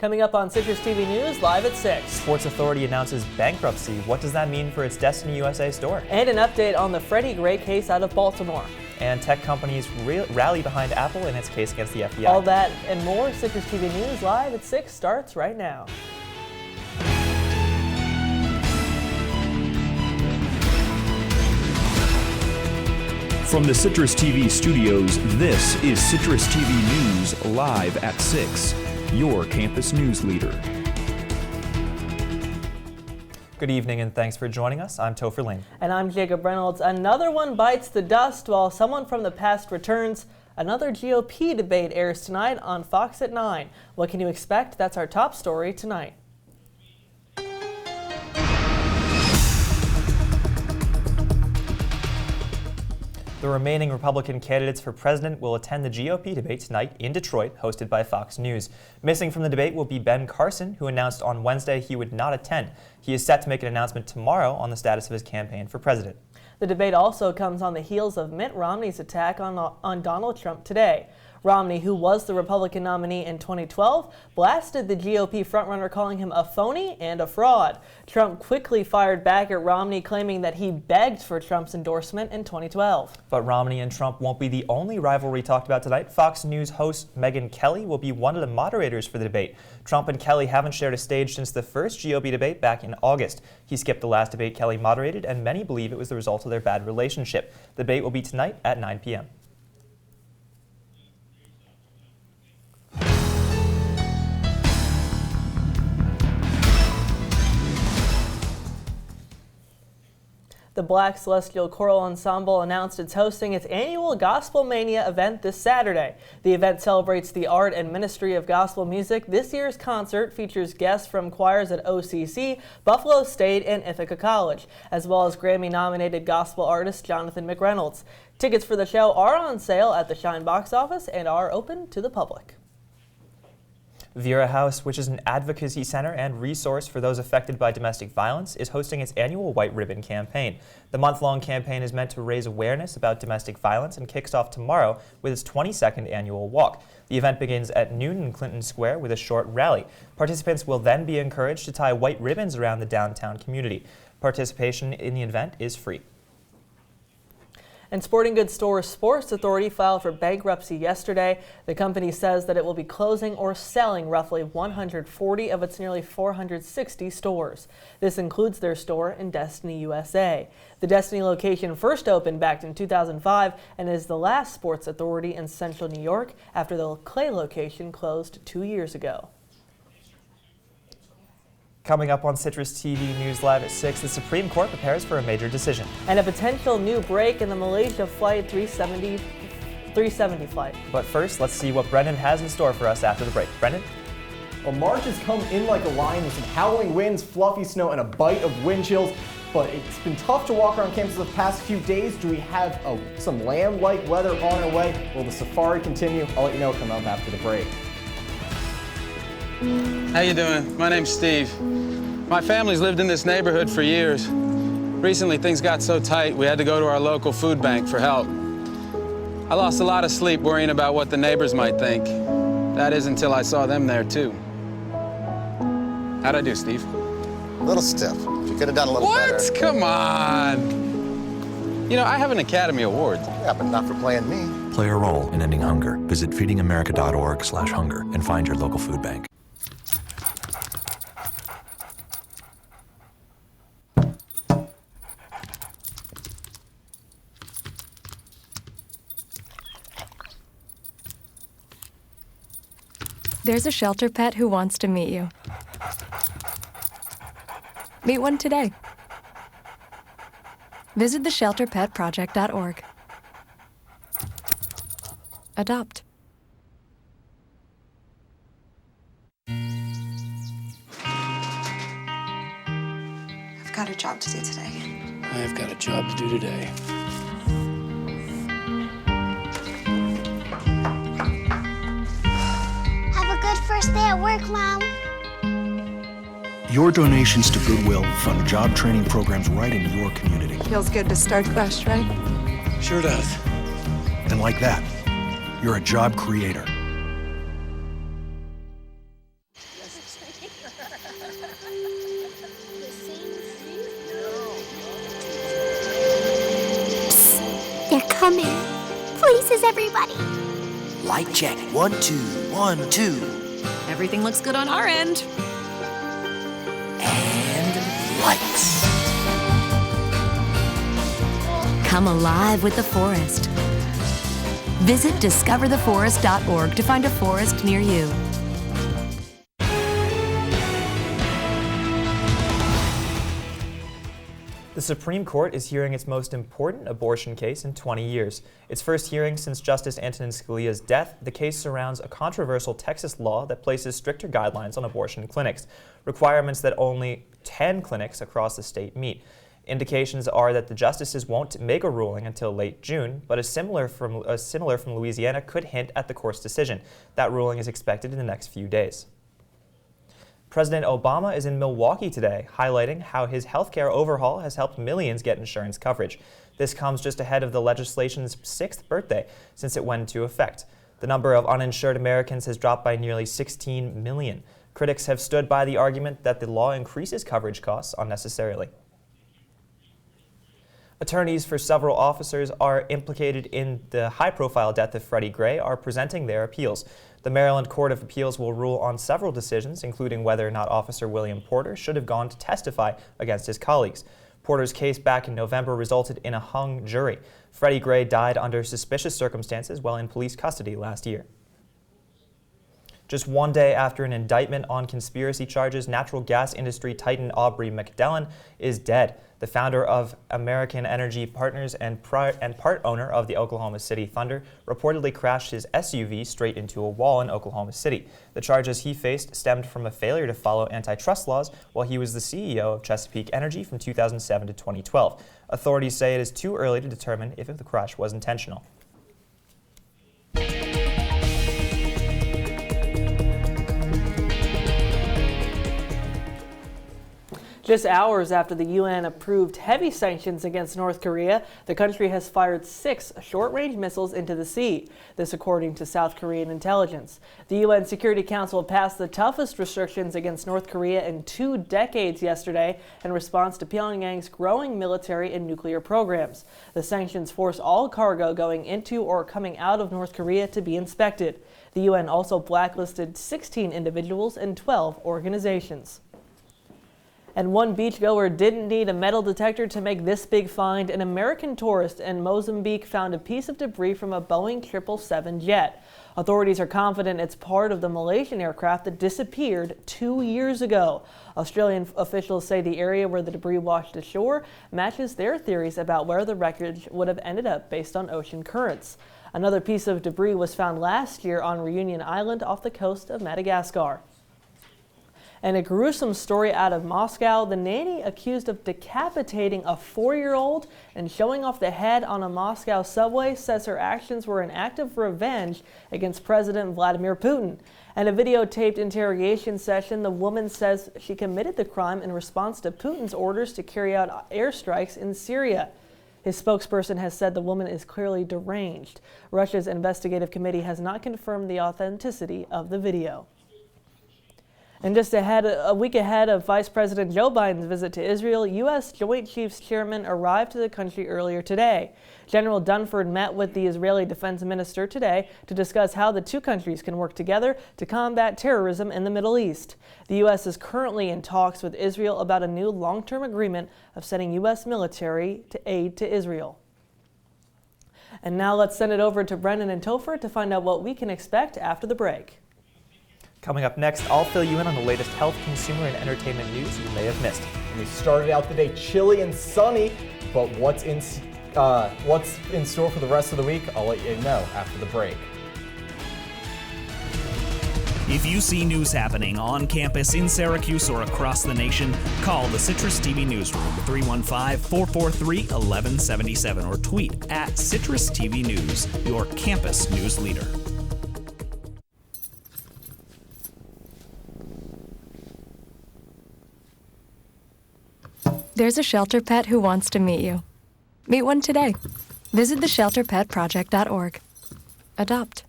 Coming up on Citrus TV News, live at 6. Sports Authority announces bankruptcy. What does that mean for its Destiny USA store? And an update on the Freddie Gray case out of Baltimore. And tech companies rally behind Apple in its case against the FBI. All that and more. Citrus TV News live at 6 starts right now. From the Citrus TV studios, this is Citrus TV News live at 6, your campus news leader. Good evening and thanks for joining us. I'm Topher Lane. And I'm Jacob Reynolds. Another one bites the dust while someone from the past returns. Another GOP debate airs tonight on Fox at 9. What can you expect? That's our top story tonight. The remaining Republican candidates for president will attend the GOP debate tonight in Detroit, hosted by Fox News. Missing from the debate will be Ben Carson, who announced on Wednesday he would not attend. He is set to make an announcement tomorrow on the status of his campaign for president. The debate also comes on the heels of Mitt Romney's attack on Donald Trump today. Romney, who was the Republican nominee in 2012, blasted the GOP frontrunner, calling him a phony and a fraud. Trump quickly fired back at Romney, claiming that he begged for Trump's endorsement in 2012. But Romney and Trump won't be the only rivalry talked about tonight. Fox News host Megyn Kelly will be one of the moderators for the debate. Trump and Kelly haven't shared a stage since the first GOP debate back in August. He skipped the last debate Kelly moderated, and many believe it was the result of their bad relationship. The debate will be tonight at 9 p.m. The Black Celestial Choral Ensemble announced it's hosting its annual Gospel Mania event this Saturday. The event celebrates the art and ministry of gospel music. This year's concert features guests from choirs at OCC, Buffalo State, and Ithaca College, as well as Grammy-nominated gospel artist Jonathan McReynolds. Tickets for the show are on sale at the Shine box office and are open to the public. Vera House, which is an advocacy center and resource for those affected by domestic violence, is hosting its annual White Ribbon campaign. The month-long campaign is meant to raise awareness about domestic violence and kicks off tomorrow with its 22nd annual walk. The event begins at noon in Clinton Square with a short rally. Participants will then be encouraged to tie white ribbons around the downtown community. Participation in the event is free. And sporting goods store Sports Authority filed for bankruptcy yesterday. The company says that it will be closing or selling roughly 140 of its nearly 460 stores. This includes their store in Destiny, USA. The Destiny location first opened back in 2005 and is the last Sports Authority in central New York after the Clay location closed 2 years ago. Coming up on Citrus TV News Live at 6, the Supreme Court prepares for a major decision. And a potential new break in the Malaysia Flight 370 flight. But first, let's see what Brendan has in store for us after the break. Brendan? Well, March has come in like a lion with some howling winds, fluffy snow, and a bite of wind chills. But it's been tough to walk around campus the past few days. Do we have some lamb-like weather on our way? Will the safari continue? I'll let you know coming up after the break. How you doing? My name's Steve. My family's lived in this neighborhood for years. Recently, things got so tight, we had to go to our local food bank for help. I lost a lot of sleep worrying about what the neighbors might think. That is until I saw them there, too. How'd I do, Steve? A little stiff. You could have done a little better. What? Come on. You know, I have an Academy Award. Yeah, but not for playing me. Play a role in ending hunger. Visit feedingamerica.org/hunger and find your local food bank. There's a shelter pet who wants to meet you. Meet one today. Visit theshelterpetproject.org. Adopt. I've got a job to do today. I've got a job to do today. First day at work, Mom. Your donations to Goodwill fund job training programs right in your community. Feels good to start fresh, right? Sure does. And like that, you're a job creator. They're coming. Places, everybody. Light check. 1, 2, 1, 2. Everything looks good on our end. And lights. Come alive with the forest. Visit discovertheforest.org to find a forest near you. The Supreme Court is hearing its most important abortion case in 20 years. Its first hearing since Justice Antonin Scalia's death, the case surrounds a controversial Texas law that places stricter guidelines on abortion clinics, requirements that only 10 clinics across the state meet. Indications are that the justices won't make a ruling until late June, but a similar from Louisiana could hint at the court's decision. That ruling is expected in the next few days. President Obama is in Milwaukee today, highlighting how his healthcare overhaul has helped millions get insurance coverage. This comes just ahead of the legislation's 6th birthday since it went into effect. The number of uninsured Americans has dropped by nearly 16 million. Critics have stood by the argument that the law increases coverage costs unnecessarily. Attorneys for several officers are implicated in the high-profile death of Freddie Gray are presenting their appeals. The Maryland Court of Appeals will rule on several decisions, including whether or not Officer William Porter should have gone to testify against his colleagues. Porter's case back in November resulted in a hung jury. Freddie Gray died under suspicious circumstances while in police custody last year. Just one day after an indictment on conspiracy charges, natural gas industry titan Aubrey McDellin is dead. The founder of American Energy Partners and part owner of the Oklahoma City Thunder reportedly crashed his SUV straight into a wall in Oklahoma City. The charges he faced stemmed from a failure to follow antitrust laws while he was the CEO of Chesapeake Energy from 2007 to 2012. Authorities say it is too early to determine if the crash was intentional. Just hours after the UN approved heavy sanctions against North Korea, the country has fired 6 short-range missiles into the sea. This according to South Korean intelligence. The UN Security Council passed the toughest restrictions against North Korea in 2 decades yesterday in response to Pyongyang's growing military and nuclear programs. The sanctions force all cargo going into or coming out of North Korea to be inspected. The UN also blacklisted 16 individuals and 12 organizations. And one beachgoer didn't need a metal detector to make this big find. An American tourist in Mozambique found a piece of debris from a Boeing 777 jet. Authorities are confident it's part of the Malaysian aircraft that disappeared 2 years ago. Australian officials say the area where the debris washed ashore matches their theories about where the wreckage would have ended up based on ocean currents. Another piece of debris was found last year on Reunion Island off the coast of Madagascar. And a gruesome story out of Moscow. The nanny accused of decapitating a 4-year-old and showing off the head on a Moscow subway says her actions were an act of revenge against President Vladimir Putin. In a videotaped interrogation session, the woman says she committed the crime in response to Putin's orders to carry out airstrikes in Syria. His spokesperson has said the woman is clearly deranged. Russia's investigative committee has not confirmed the authenticity of the video. And just a week ahead of Vice President Joe Biden's visit to Israel, U.S. Joint Chiefs Chairman arrived to the country earlier today. General Dunford met with the Israeli defense minister today to discuss how the two countries can work together to combat terrorism in the Middle East. The U.S. is currently in talks with Israel about a new long-term agreement of sending U.S. military to aid to Israel. And now let's send it over to Brendan and Topher to find out what we can expect after the break. Coming up next, I'll fill you in on the latest health, consumer, and entertainment news you may have missed. We started out the day chilly and sunny, but what's in store for the rest of the week, I'll let you know after the break. If you see news happening on campus, in Syracuse, or across the nation, call the CitrusTV Newsroom, 315-443-1177, or tweet at CitrusTV News, your campus news leader. There's a shelter pet who wants to meet you. Meet one today. Visit theshelterpetproject.org. Adopt.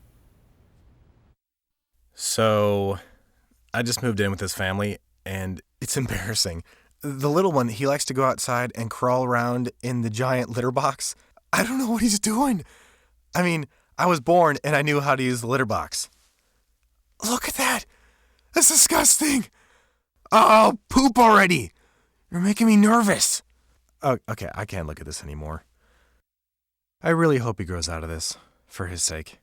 So, I just moved in with this family, and it's embarrassing. The little one, he likes to go outside and crawl around in the giant litter box. I don't know what he's doing. I mean, I was born and I knew how to use the litter box. Look at that. That's disgusting. Oh, poop already. You're making me nervous. Oh, okay, I can't look at this anymore. I really hope he grows out of this, for his sake.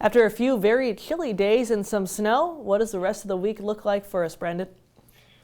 After a few very chilly days and some snow, what does the rest of the week look like for us, Brendan?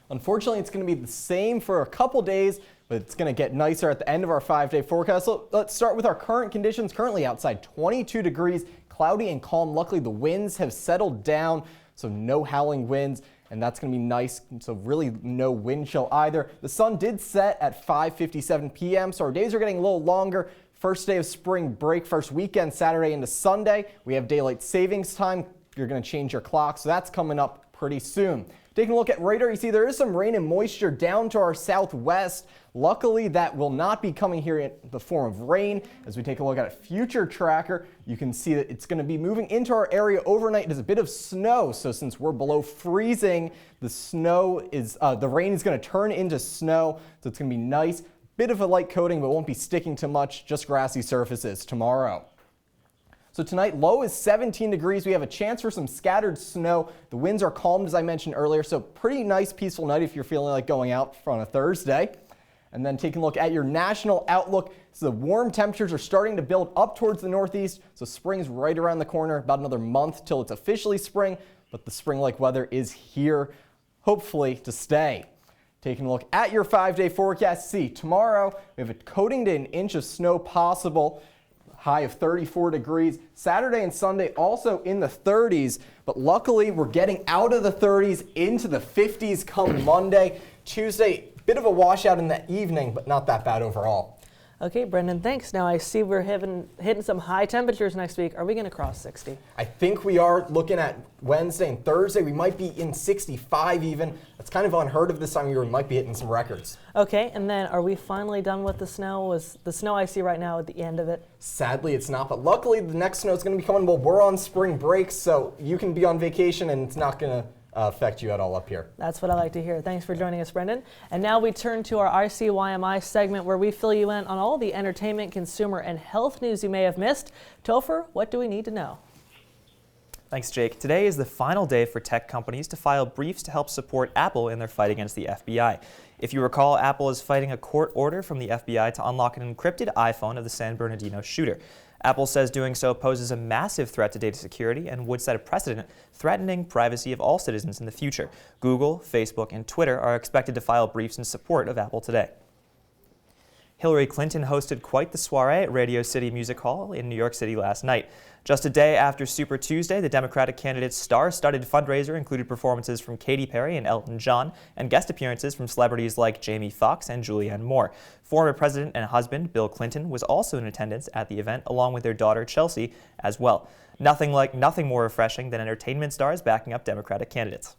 Unfortunately, it's going to be the same for a couple days, but it's going to get nicer at the end of our 5-day forecast. So let's start with our current conditions. Currently outside 22 degrees, cloudy and calm. Luckily, the winds have settled down, so no howling winds, and that's going to be nice. So really no wind chill either. The sun did set at 5:57 p.m., so our days are getting a little longer. First day of spring break, first weekend, Saturday into Sunday. We have daylight savings time. You're going to change your clock, so that's coming up pretty soon. Taking a look at radar, you see there is some rain and moisture down to our southwest. Luckily, that will not be coming here in the form of rain. As we take a look at a future tracker, you can see that it's going to be moving into our area overnight. There's a bit of snow, so since we're below freezing, the rain is going to turn into snow, so it's going to be nice. Bit of a light coating, but won't be sticking to much, just grassy surfaces tomorrow. So tonight, low is 17 degrees. We have a chance for some scattered snow. The winds are calmed, as I mentioned earlier, so pretty nice, peaceful night if you're feeling like going out on a Thursday. And then taking a look at your national outlook, so the warm temperatures are starting to build up towards the northeast, so spring's right around the corner, about another month till it's officially spring, but the spring-like weather is here, hopefully to stay. Taking a look at your 5-day forecast, see tomorrow we have a coating to an inch of snow possible, high of 34 degrees. Saturday and Sunday also in the 30s, but luckily we're getting out of the 30s into the 50s come Monday. Tuesday, bit of a washout in the evening, but not that bad overall. Okay, Brendan, thanks. Now I see we're hitting some high temperatures next week. Are we going to cross 60? I think we are looking at Wednesday and Thursday. We might be in 65 even. That's kind of unheard of this time of year. We might be hitting some records. Okay, and then are we finally done with the snow? Was the snow I see right now at the end of it? Sadly, it's not, but luckily the next snow is going to be coming. Well, we're on spring break, so you can be on vacation and it's not going to affect you at all up here. That's what I like to hear. Thanks for joining us, Brendan. And now we turn to our ICYMI segment where we fill you in on all the entertainment, consumer, and health news you may have missed. Topher, what do we need to know? Thanks, Jake. Today is the final day for tech companies to file briefs to help support Apple in their fight against the FBI. If you recall, Apple is fighting a court order from the FBI to unlock an encrypted iPhone of the San Bernardino shooter. Apple says doing so poses a massive threat to data security and would set a precedent threatening privacy of all citizens in the future. Google, Facebook, and Twitter are expected to file briefs in support of Apple today. Hillary Clinton hosted quite the soiree at Radio City Music Hall in New York City last night. Just a day after Super Tuesday, the Democratic candidate's star-studded fundraiser included performances from Katy Perry and Elton John and guest appearances from celebrities like Jamie Foxx and Julianne Moore. Former president and husband Bill Clinton was also in attendance at the event, along with their daughter Chelsea as well. Nothing more refreshing than entertainment stars backing up Democratic candidates.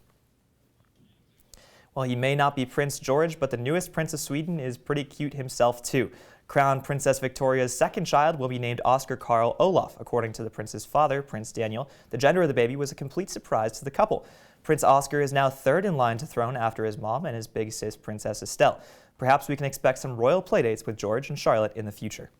Well, he may not be Prince George, but the newest Prince of Sweden is pretty cute himself too. Crown Princess Victoria's second child will be named Oscar Karl Olof. According to the prince's father, Prince Daniel, the gender of the baby was a complete surprise to the couple. Prince Oscar is now third in line to throne after his mom and his big sis, Princess Estelle. Perhaps we can expect some royal playdates with George and Charlotte in the future.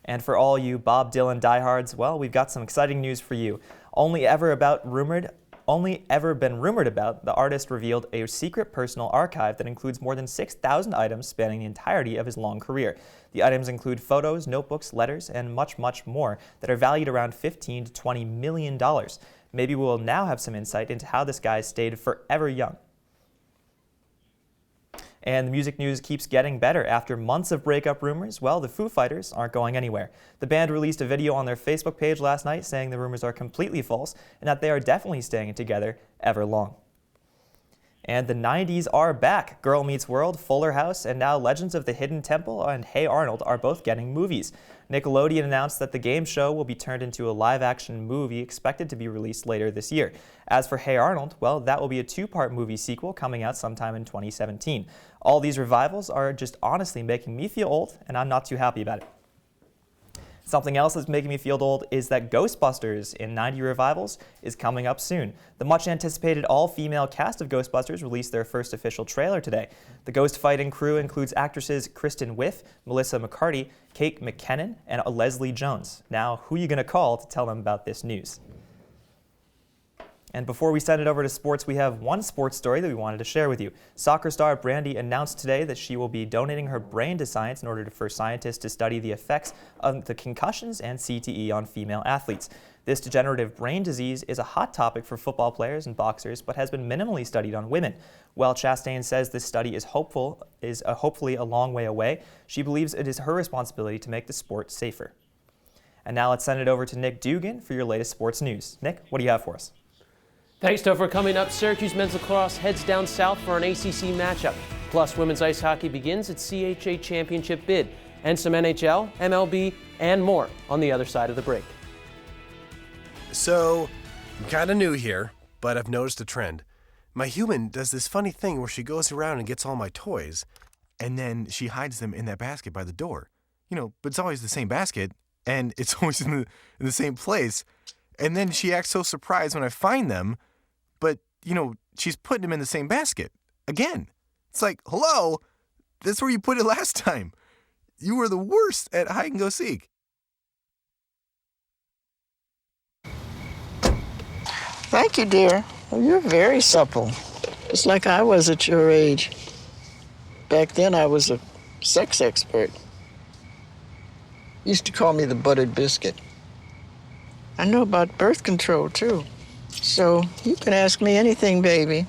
And for all you Bob Dylan diehards, well, we've got some exciting news for you. Only ever been rumored about, the artist revealed a secret personal archive that includes more than 6,000 items spanning the entirety of his long career. The items include photos, notebooks, letters, and much, much more that are valued around $15 to $20 million. Maybe we'll now have some insight into how this guy stayed forever young. And the music news keeps getting better. After months of breakup rumors, well, the Foo Fighters aren't going anywhere. The band released a video on their Facebook page last night saying the rumors are completely false and that they are definitely staying together ever long. And the 90s are back. Girl Meets World, Fuller House, and now Legends of the Hidden Temple and Hey Arnold are both getting movies. Nickelodeon announced that the game show will be turned into a live-action movie expected to be released later this year. As for Hey Arnold, well, that will be a two-part movie sequel coming out sometime in 2017. All these revivals are just honestly making me feel old, and I'm not too happy about it. Something else that's making me feel old is that Ghostbusters in 90 Revivals is coming up soon. The much-anticipated all-female cast of Ghostbusters released their first official trailer today. The ghost fighting crew includes actresses Kristen Wiig, Melissa McCarthy, Kate McKinnon, and Leslie Jones. Now, who are you going to call to tell them about this news? And before we send it over to sports, we have one sports story that we wanted to share with you. Soccer star Brandy announced today that she will be donating her brain to science in order for scientists to study the effects of the concussions and CTE on female athletes. This degenerative brain disease is a hot topic for football players and boxers, but has been minimally studied on women. While Chastain says this study is hopefully a long way away, she believes it is her responsibility to make the sport safer. And now let's send it over to Nick Dugan for your latest sports news. Nick, what do you have for us? Thanks, Topher. Coming up, Syracuse men's lacrosse heads down south for an ACC matchup. Plus, women's ice hockey begins its CHA championship bid. And some NHL, MLB, and more on the other side of the break. So, I'm kind of new here, but I've noticed a trend. My human does this funny thing where she goes around and gets all my toys, and then she hides them in that basket by the door. But it's always the same basket, and it's always in the same place. And then she acts so surprised when I find them, but, she's putting them in the same basket. Again. It's like, hello, that's where you put it last time. You were the worst at hide and go seek. Thank you, dear. Well, you're very supple. Just like I was at your age. Back then, I was a sex expert. Used to call me the buttered biscuit. I know about birth control, too. So you can ask me anything, baby.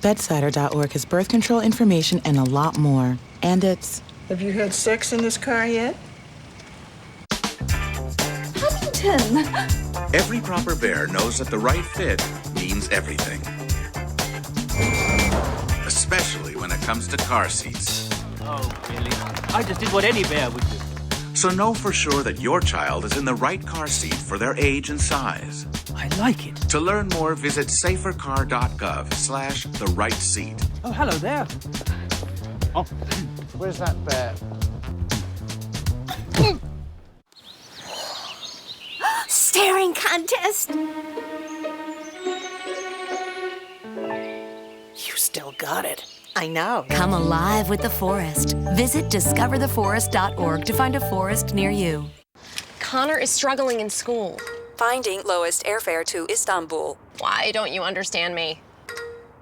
Bedsider.org has birth control information and a lot more. And it's... Have you had sex in this car yet? Huntington! Every proper bear knows that the right fit means everything. Especially when it comes to car seats. Oh, really? I just did what any bear would do. So know for sure that your child is in the right car seat for their age and size. I like it. To learn more, visit safercar.gov/the right seat. Oh, hello there. Oh, where's that bear? Staring contest! You still got it. I know. Come alive with the forest. Visit discovertheforest.org to find a forest near you. Connor is struggling in school. Finding lowest airfare to Istanbul. Why don't you understand me?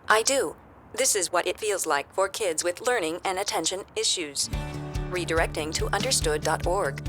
I do. This is what it feels like for kids with learning and attention issues. Redirecting to understood.org.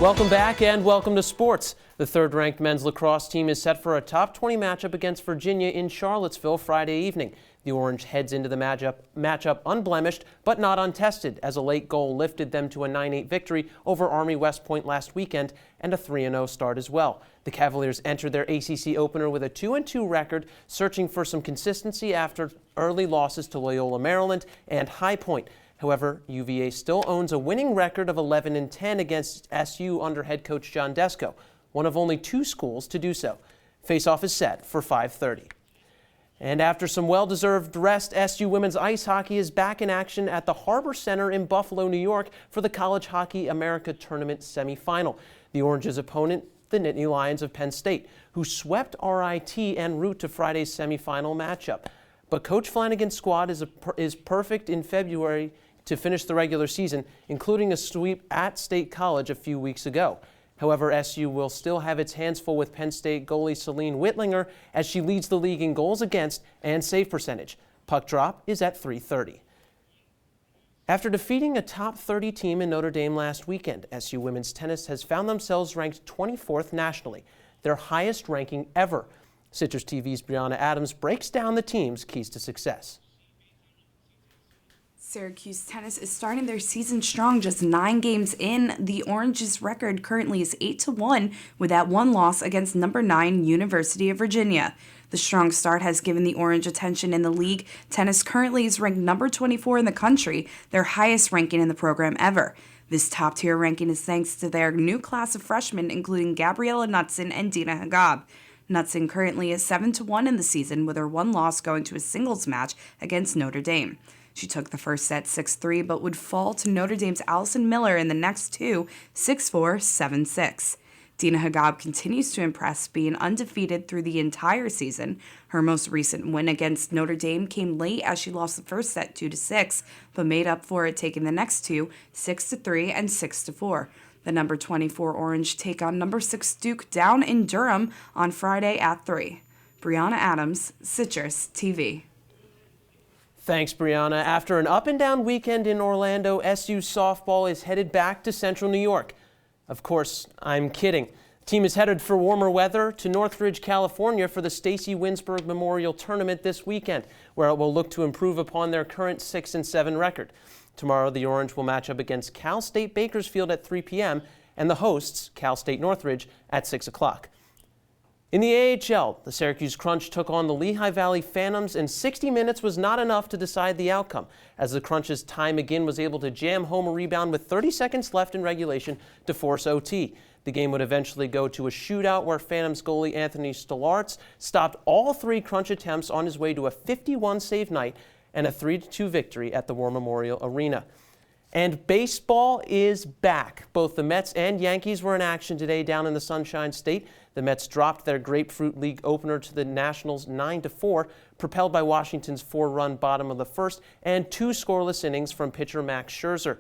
Welcome back and welcome to sports. The third-ranked men's lacrosse team is set for a top 20 matchup against Virginia in Charlottesville Friday evening. The Orange heads into the matchup unblemished but not untested, as a late goal lifted them to a 9-8 victory over Army West Point last weekend and a 3-0 start as well. The Cavaliers entered their ACC opener with a 2-2 record, searching for some consistency after early losses to Loyola Maryland and High Point. However, UVA still owns a winning record of 11-10 against SU under head coach John Desko, one of only 2 schools to do so. Face-off is set for 5:30. And after some well-deserved rest, SU women's ice hockey is back in action at the Harbor Center in Buffalo, New York for the College Hockey America Tournament semifinal. The Orange's opponent, the Nittany Lions of Penn State, who swept RIT en route to Friday's semifinal matchup. But Coach Flanagan's squad is perfect in February to finish the regular season, including a sweep at State College a few weeks ago. However, SU will still have its hands full with Penn State goalie Celine Whitlinger as she leads the league in goals against and save percentage. Puck drop is at 3:30. After defeating a top 30 team in Notre Dame last weekend, SU women's tennis has found themselves ranked 24th nationally, their highest ranking ever. Citrus TV's Brianna Adams breaks down the team's keys to success. Syracuse tennis is starting their season strong, just 9 games in. The Orange's record currently is 8-1, with that one loss against number 9 University of Virginia. The strong start has given the Orange attention in the league. Tennis currently is ranked number 24 in the country, their highest ranking in the program ever. This top-tier ranking is thanks to their new class of freshmen, including Gabriella Knutson and Dina Hagab. Knutson currently is 7-1 in the season, with her one loss going to a singles match against Notre Dame. She took the first set 6-3, but would fall to Notre Dame's Allison Miller in the next two, 6-4, 7-6. Dina Hagab continues to impress, being undefeated through the entire season. Her most recent win against Notre Dame came late as she lost the first set 2-6, but made up for it, taking the next two, 6-3 and 6-4. The number 24 Orange take on number 6 Duke down in Durham on Friday at 3. Brianna Adams, Citrus TV. Thanks, Brianna. After an up-and-down weekend in Orlando, SU softball is headed back to Central New York. Of course, I'm kidding. The team is headed for warmer weather to Northridge, California for the Stacy Winsberg Memorial Tournament this weekend, where it will look to improve upon their current 6-7 record. Tomorrow, the Orange will match up against Cal State Bakersfield at 3 p.m. and the hosts, Cal State Northridge, at 6 o'clock. In the AHL, the Syracuse Crunch took on the Lehigh Valley Phantoms, and 60 minutes was not enough to decide the outcome, as the Crunch's Ty McGinn was able to jam home a rebound with 30 seconds left in regulation to force OT. The game would eventually go to a shootout where Phantoms goalie Anthony Stolarz stopped all 3 Crunch attempts on his way to a 51-save night and a 3-2 victory at the War Memorial Arena. And baseball is back. Both the Mets and Yankees were in action today down in the Sunshine State. The Mets dropped their Grapefruit League opener to the Nationals 9-4, propelled by Washington's 4-run bottom of the first and 2 scoreless innings from pitcher Max Scherzer.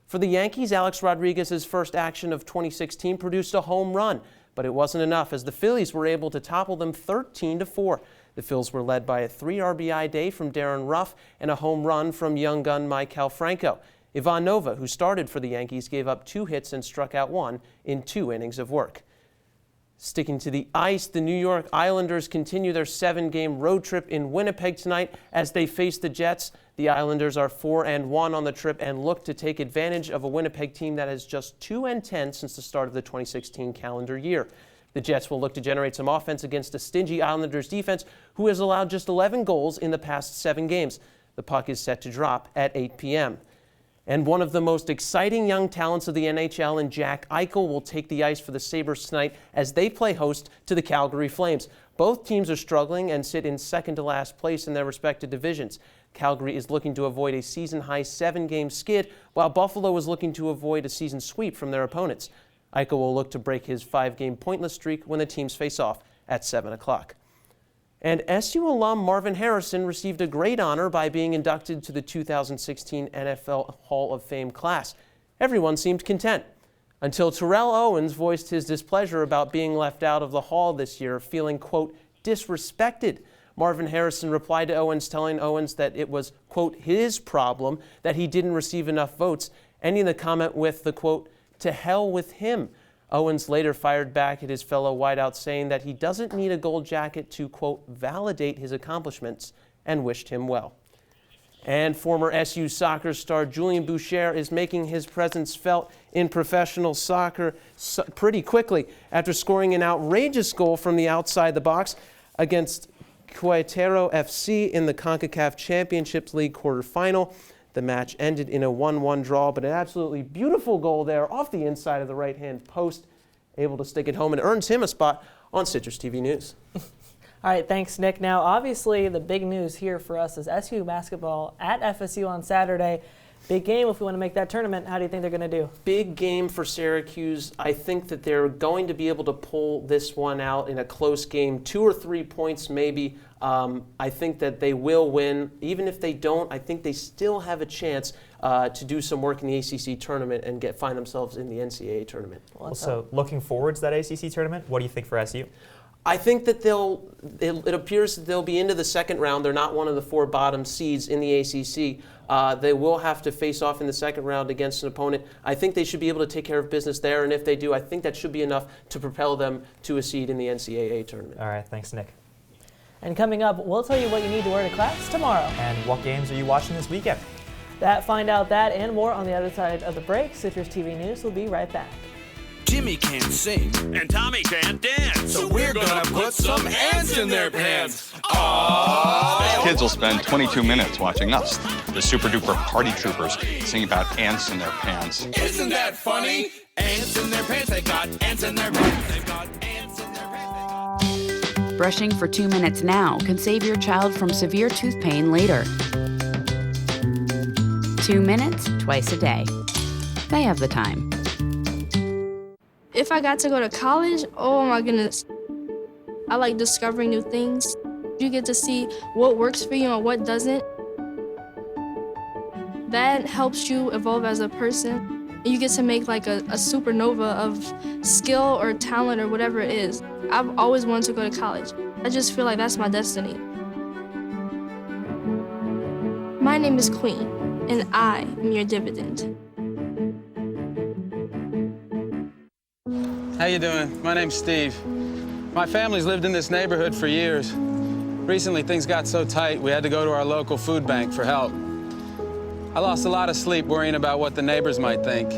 For the Yankees, Alex Rodriguez's first action of 2016 produced a home run, but it wasn't enough as the Phillies were able to topple them 13-4. The Phils were led by a 3 RBI day from Darren Ruff and a home run from young gun Maikel Franco. Ivan Nova, who started for the Yankees, gave up 2 hits and struck out 1 in 2 innings of work. Sticking to the ice, the New York Islanders continue their 7-game road trip in Winnipeg tonight as they face the Jets. The Islanders are 4-1 on the trip and look to take advantage of a Winnipeg team that is just 2-10 since the start of the 2016 calendar year. The Jets will look to generate some offense against a stingy Islanders defense who has allowed just 11 goals in the past 7 games. The puck is set to drop at 8 p.m. And one of the most exciting young talents of the NHL in Jack Eichel will take the ice for the Sabres tonight as they play host to the Calgary Flames. Both teams are struggling and sit in second to last place in their respective divisions. Calgary is looking to avoid a season-high 7-game skid, while Buffalo is looking to avoid a season sweep from their opponents. Eichel will look to break his 5-game pointless streak when the teams face off at 7 o'clock. And SU alum Marvin Harrison received a great honor by being inducted to the 2016 NFL Hall of Fame class. Everyone seemed content, until Terrell Owens voiced his displeasure about being left out of the hall this year, feeling, quote, disrespected. Marvin Harrison replied to Owens, telling Owens that it was, quote, his problem that he didn't receive enough votes, ending the comment with the, quote, to hell with him. Owens later fired back at his fellow wideout, saying that he doesn't need a gold jacket to, quote, validate his accomplishments, and wished him well. And former SU soccer star Julian Boucher is making his presence felt in professional soccer pretty quickly after scoring an outrageous goal from the outside the box against Querétaro FC in the CONCACAF Championships League quarterfinal. The match ended in a 1-1 draw, but an absolutely beautiful goal there off the inside of the right-hand post, able to stick it home, and earns him a spot on Citrus TV News. All right, thanks, Nick. Now, obviously, the big news here for us is SU basketball at FSU on Saturday. Big game if we want to make that tournament. How do you think they're going to do? Big game for Syracuse. I think that they're going to be able to pull this one out in a close game, 2 or 3 points maybe. I think that they will win. Even if they don't, I think they still have a chance to do some work in the ACC tournament and find themselves in the NCAA tournament. So looking forward to that ACC tournament, what do you think for SU? I think that it appears that they'll be into the second round. They're not one of the 4 bottom seeds in the ACC. They will have to face off in the second round against an opponent. I think they should be able to take care of business there, and if they do, I think that should be enough to propel them to a seed in the NCAA tournament. All right, thanks, Nick. And coming up, we'll tell you what you need to wear to class tomorrow. And what games are you watching this weekend? Find out that and more on the other side of the break. Citrus TV News will be right back. Jimmy can't sing, and Tommy can't dance, so we're gonna put some ants in their pants. Aww. Kids will spend 22 minutes watching us, the super duper party troopers, sing about ants in their pants. Isn't that funny? Ants in their pants, they got ants in their pants, they got ants in their pants. Brushing for 2 minutes now can save your child from severe tooth pain later. 2 minutes, twice a day. They have the time. If I got to go to college, oh my goodness. I like discovering new things. You get to see what works for you and what doesn't. That helps you evolve as a person. You get to make like a supernova of skill or talent or whatever it is. I've always wanted to go to college. I just feel like that's my destiny. My name is Queen, and I am your dividend. How you doing? My name's Steve. My family's lived in this neighborhood for years. Recently, things got so tight, we had to go to our local food bank for help. I lost a lot of sleep worrying about what the neighbors might think.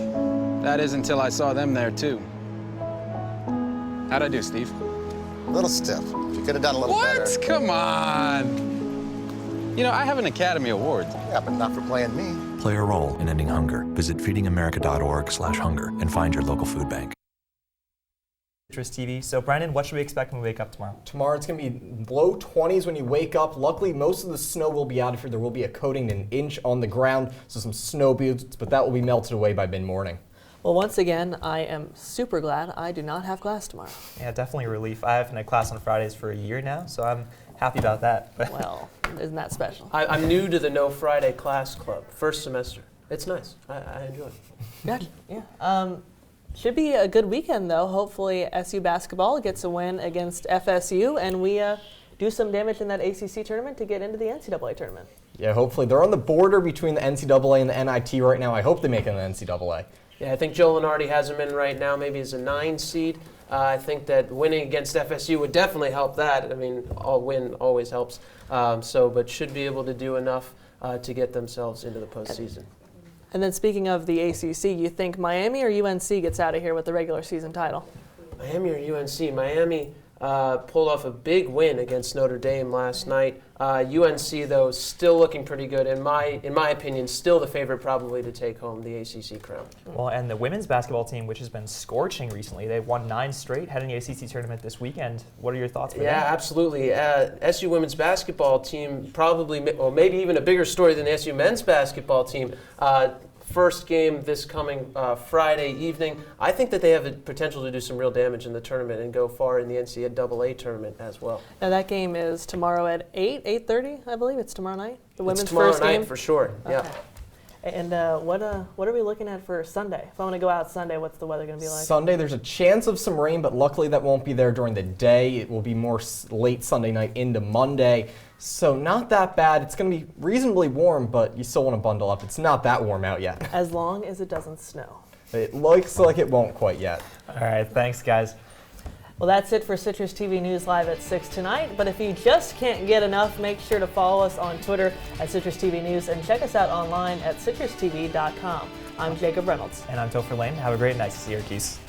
That is until I saw them there, too. How'd I do, Steve? A little stiff. You could have done a little better. What? Come on. You know, I have an Academy Award. Yeah, but not for playing me. Play a role in ending hunger. Visit feedingamerica.org/hunger and find your local food bank. Citrus TV. So, Brandon, what should we expect when we wake up tomorrow? Tomorrow it's going to be low 20s when you wake up. Luckily, most of the snow will be out of here. There will be a coating an inch on the ground, so some snow boots, but that will be melted away by mid-morning. Well, once again, I am super glad I do not have class tomorrow. Yeah, definitely a relief. I haven't had class on Fridays for a year now, so I'm happy about that. Well, isn't that special? I'm new to the No Friday class club, first semester. It's nice. I enjoy it. Gotcha. Yeah. Should be a good weekend, though. Hopefully, SU basketball gets a win against FSU, and we do some damage in that ACC tournament to get into the NCAA tournament. Yeah, hopefully. They're on the border between the NCAA and the NIT right now. I hope they make it in the NCAA. Yeah, I think Joe Lenardi has them in right now, maybe as a 9 seed. I think that winning against FSU would definitely help that. I mean, a win always helps. But should be able to do enough to get themselves into the postseason. And then speaking of the ACC, you think Miami or UNC gets out of here with the regular season title? Miami or UNC? Miami pulled off a big win against Notre Dame last night. UNC, though, still looking pretty good. In my opinion, still the favorite probably to take home the ACC crown. Well, and the women's basketball team, which has been scorching recently, they've won 9 straight, heading the ACC tournament this weekend. What are your thoughts for that? Yeah, absolutely. SU women's basketball team probably, or maybe even a bigger story than the SU men's basketball team. First game this coming Friday evening. I think that they have the potential to do some real damage in the tournament and go far in the NCAA tournament as well. Now that game is tomorrow at 8:30, I believe. It's tomorrow night. The women's it's tomorrow first night game for sure. Yeah. Okay. And what are we looking at for Sunday? If I want to go out Sunday, what's the weather going to be like? Sunday, there's a chance of some rain, but luckily that won't be there during the day. It will be more late Sunday night into Monday. So not that bad. It's going to be reasonably warm, but you still want to bundle up. It's not that warm out yet. As long as it doesn't snow. It looks like it won't quite yet. All right, thanks, guys. Well, that's it for Citrus TV News Live at 6 tonight. But if you just can't get enough, make sure to follow us on Twitter at Citrus TV News and check us out online at citrustv.com. I'm Jacob Reynolds. And I'm Topher Lane. Have a great night, Syracuse.